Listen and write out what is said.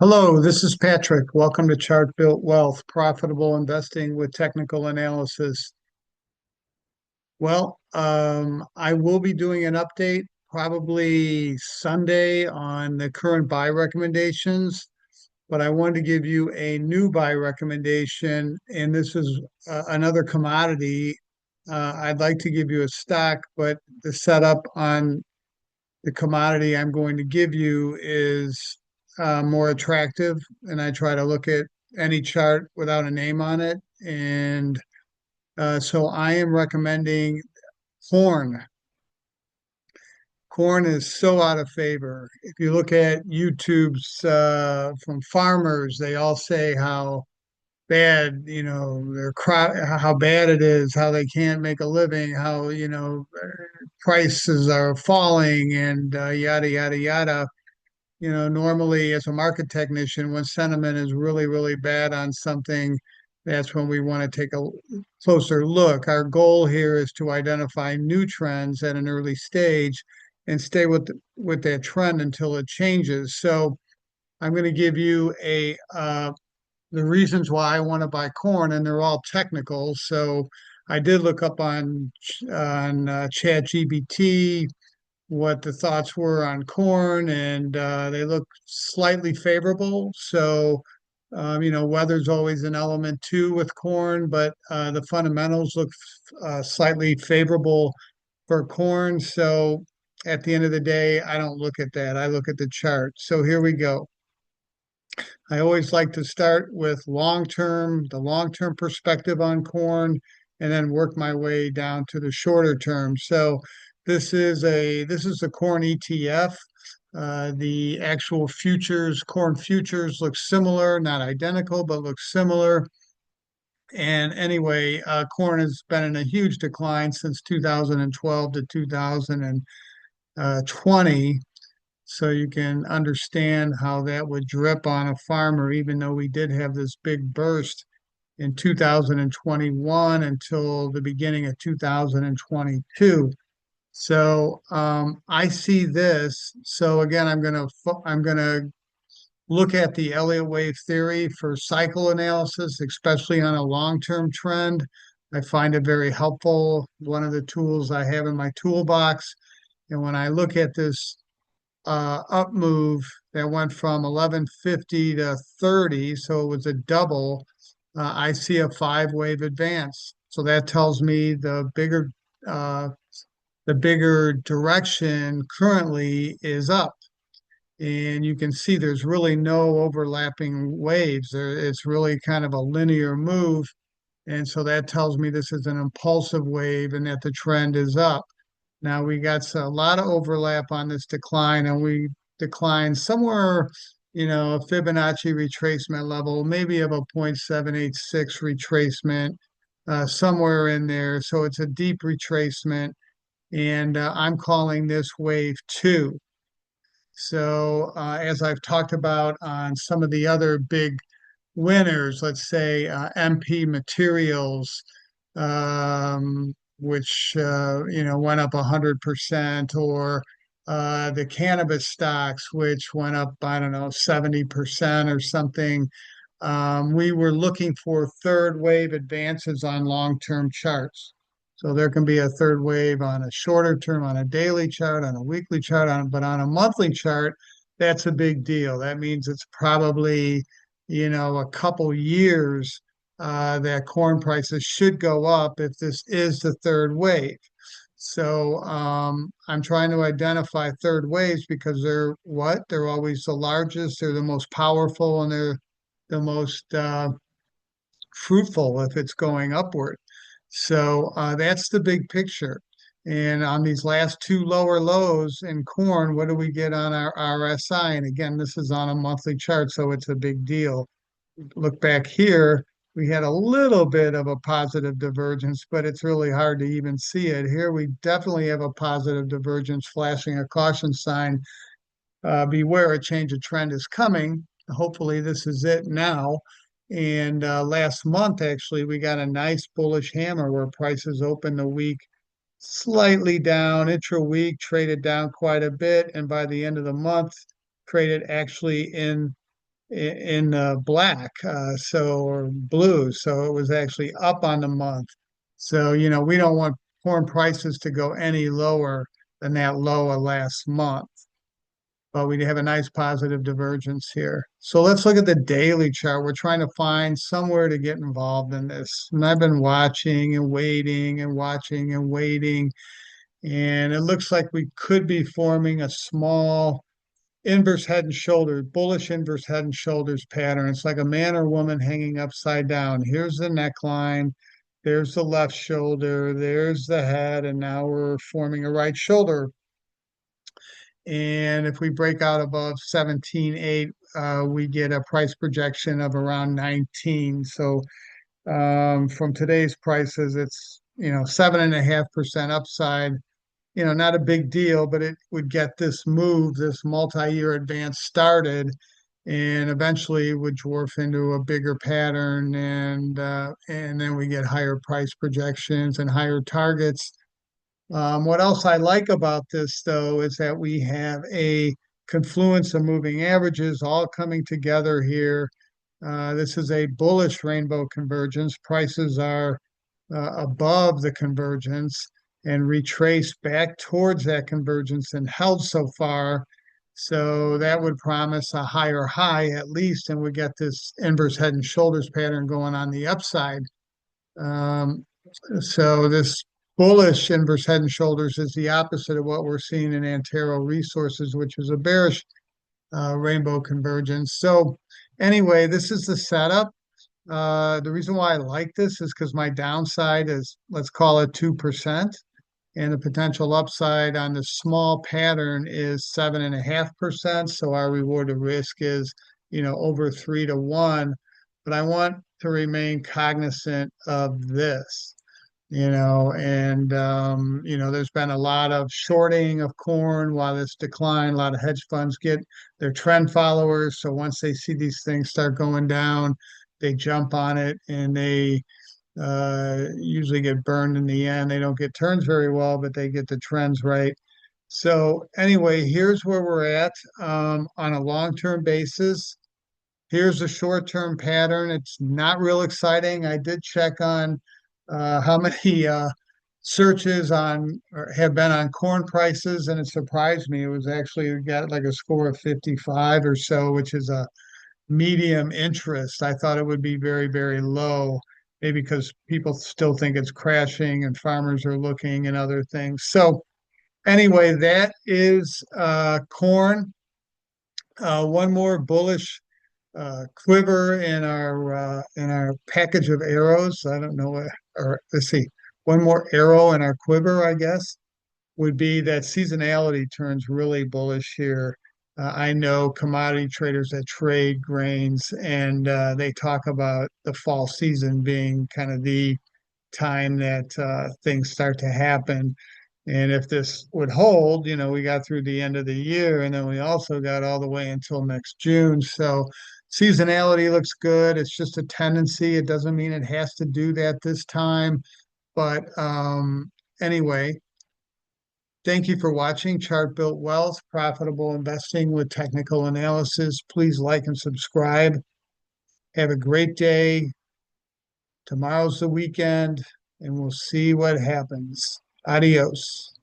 Hello, this is Patrick. Welcome to Chart Built Wealth, profitable investing with technical analysis. I will be doing an update probably Sunday on the current buy recommendations, but I wanted to give you a new buy recommendation, and this is another commodity. I'd like to give you a stock, but the setup on the commodity I'm going to give you is more attractive. And I try to look at any chart without a name on it. And so I am recommending corn. Corn is so out of favor. If you look at YouTube's from farmers, they all say how bad, their crop, how bad it is, how they can't make a living, how, prices are falling and yada, yada, yada. Normally as a market technician, when sentiment is really, really bad on something, that's when we want to take a closer look. Our goal here is to identify new trends at an early stage and stay with that trend until it changes. So I'm going to give you a the reasons why I want to buy corn, and they're all technical. So I did look up on ChatGPT what the thoughts were on corn, and they look slightly favorable. So, weather's always an element too with corn, but the fundamentals look slightly favorable for corn. So, at the end of the day, I don't look at that. I look at the chart. So, here we go. I always like to start with the long term perspective on corn, and then work my way down to the shorter term. So this is the corn ETF. The actual futures, corn futures look similar, not identical, but look similar. And anyway, corn has been in a huge decline since 2012 to 2020. So you can understand how that would drip on a farmer, even though we did have this big burst in 2021 until the beginning of 2022. So I see this. So again, I'm gonna look at the Elliott wave theory for cycle analysis, especially on a long-term trend. I find it very helpful. One of the tools I have in my toolbox. And when I look at this up move that went from 1150 to 30, so it was a double. I see a five-wave advance. So that tells me uh, the bigger direction currently is up. And you can see there's really no overlapping waves. It's really kind of a linear move. And so that tells me this is an impulsive wave and that the trend is up. Now we got a lot of overlap on this decline, and we declined somewhere, a Fibonacci retracement level, maybe of a 0.786 retracement, somewhere in there. So it's a deep retracement, and I'm calling this wave two. So as I've talked about on some of the other big winners, let's say MP Materials, which went up 100%, or the cannabis stocks, which went up, I don't know, 70% or something. We were looking for third wave advances on long-term charts. So there can be a third wave on a shorter term, on a daily chart, on a weekly chart, but on a monthly chart, that's a big deal. That means it's probably, a couple years that corn prices should go up if this is the third wave. So I'm trying to identify third waves because they're what? They're always the largest, they're the most powerful, and they're the most fruitful if it's going upward. So that's the big picture. And on these last two lower lows in corn, what do we get on our RSI? And again, this is on a monthly chart, so it's a big deal. Look back here, we had a little bit of a positive divergence, but it's really hard to even see it. Here we definitely have a positive divergence flashing a caution sign. Beware, a change of trend is coming. Hopefully this is it now. And last month, actually, we got a nice bullish hammer where prices opened the week slightly down, intra-week traded down quite a bit, and by the end of the month, traded actually in in black, so or blue. So it was actually up on the month. So, we don't want corn prices to go any lower than that low of last month. But we have a nice positive divergence here. So let's look at the daily chart. We're trying to find somewhere to get involved in this. And I've been watching and waiting and watching and waiting. And it looks like we could be forming a small inverse head and shoulders, bullish inverse head and shoulders pattern. It's like a man or woman hanging upside down. Here's the neckline. There's the left shoulder. There's the head. And now we're forming a right shoulder. And if we break out above 17.8, we get a price projection of around 19. So from today's prices, it's 7.5% upside. Not a big deal, but it would get this move, this multi-year advance started, and eventually would dwarf into a bigger pattern, and then we get higher price projections and higher targets. What else I like about this, though, is that we have a confluence of moving averages all coming together here. This is a bullish rainbow convergence. Prices are above the convergence and retrace back towards that convergence and held so far. So that would promise a higher high at least, and we get this inverse head and shoulders pattern going on the upside. Um, so this bullish inverse head and shoulders is the opposite of what we're seeing in Antero Resources, which is a bearish rainbow convergence. So anyway, this is the setup. The reason why I like this is because my downside is, let's call it 2%, and the potential upside on the small pattern is 7.5%. So our reward to risk is, over 3 to 1. But I want to remain cognizant of this, there's been a lot of shorting of corn while it's declined. A lot of hedge funds get their trend followers. So once they see these things start going down, they jump on it and they usually get burned in the end. They don't get turns very well, but they get the trends right. So anyway, here's where we're at on a long-term basis. Here's a short-term pattern. It's not real exciting. I did check on how many searches on or have been on corn prices, and it surprised me. It was actually got like a score of 55 or so, which is a medium interest. I thought it would be very, very low, maybe because people still think it's crashing and farmers are looking and other things. So anyway, that is corn. One more bullish quiver in our package of arrows. I don't know what, or let's see, one more arrow in our quiver, I guess, would be that seasonality turns really bullish here. I know commodity traders that trade grains, and they talk about the fall season being kind of the time that things start to happen. And if this would hold, we got through the end of the year, and then we also got all the way until next June. So seasonality looks good. It's just a tendency. It doesn't mean it has to do that this time. But anyway, thank you for watching Chart Built Wealth, Profitable Investing with Technical Analysis. Please like and subscribe. Have a great day. Tomorrow's the weekend, and we'll see what happens. Adios.